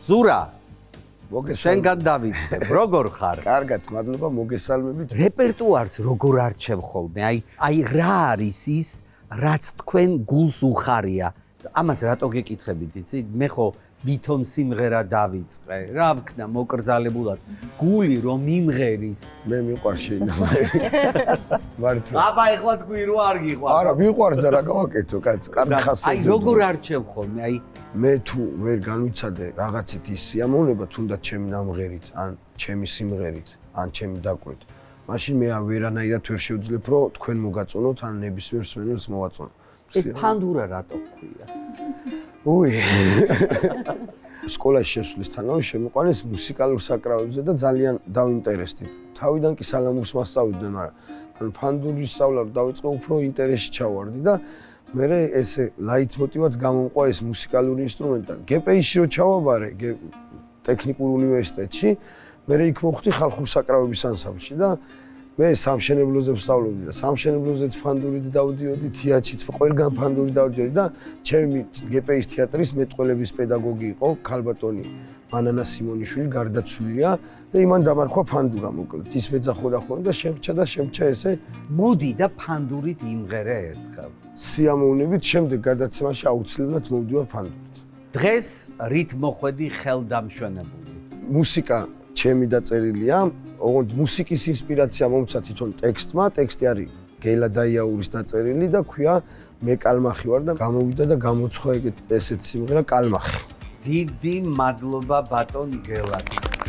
ზურა შენგან დავიწყებ. როგორ ხარ? კარგად, მადლობა, მოგესალმებით. რეპერტუარს როგორ არჩევ ხოლმე? აი რა არის ის, რაც თქვენ გულს უხარია? ამას რატო გეკითხებით, იცი? მე ხო ვითომ სიმღერა დავიწყე. რა ვქნა მოკრძალებულად. გული რომ მიმღერის. მე მიყვარს შეინამერი. მართლა. აბა ეხლა თქვი რომ არ გიყვარს. არა, მიყვარს და რა გავაკეთო, კაც, კარგი ხასიათი. აი როგორ არჩევ ხოლმე? აი მე თუ ვერ განვიცადე რაღაცით ის სიამოვნება, თუნდაც ჩემი ნამღერით, ან ჩემი სიმღერით, ან ჩემი დაკვირით. მაშინ მე ვერანაირად ვერ შევძლებ, რომ თქვენ მოგაწონოთ, ან ნებისმიერ მსმენელს მოვაწონო. ეს ფანდურა რატო ქვია? უი. სკოლაში შესვლისთანავე შემოყვანეს მუსიკალურ საკრავებზე და ძალიან დავინტერესდით. თავიდან კი სალამურს მასწავლდნენ, მაგრამ ან ფანდურის სწავლა რომ დავიწყე, უფრო ინტერესში ჩავარდი და მე ესე ლაითმოტივად გამომყვა ეს მუსიკალური ინსტრუმენტი. გპ-ში რო ჩავაბარე ტექნიკურ უნივერსიტეტში, მე იქ მოხვდი ხალხურ საკრავების ანსამბლში და მე სამშენებლოზე ვსწავლობდი და სამშენებლოზეც ფანდურით დავდიოდი, თეატრშიც ყველგან ფანდურით დავდიოდი და ჩემი გპ-ის თეატრის მეტყველების პედაგოგი იყო ქალბატონი მანანა სიმონიშვილი, გარდაცვლილია და იმან დამარხვა ფანდურა მოკლედ. ის მეძახოდა ხოლმე და შემჭა ესე მოდი და ფანდურით იმღერე ერთხელ. სიამოვნებით შემდეგ გადაცემაში აუცილებლად მოვდივარ ფანდურით. დღეს რით მოხვედი ხელდამშვენებული? მუსიკა ჩემი დაწერილია, ოღონდ მუსიკის ინსპირაცია მომცა თვითონ ტექსტმა, ტექსტი არის გელა დაიაურის დაწერილი და ქვია მე კალმახი ვარ და გამოვიდა და გამოცხვა ესეთ სიმღერა კალმახი. დიდი მადლობა ბატონ გელას.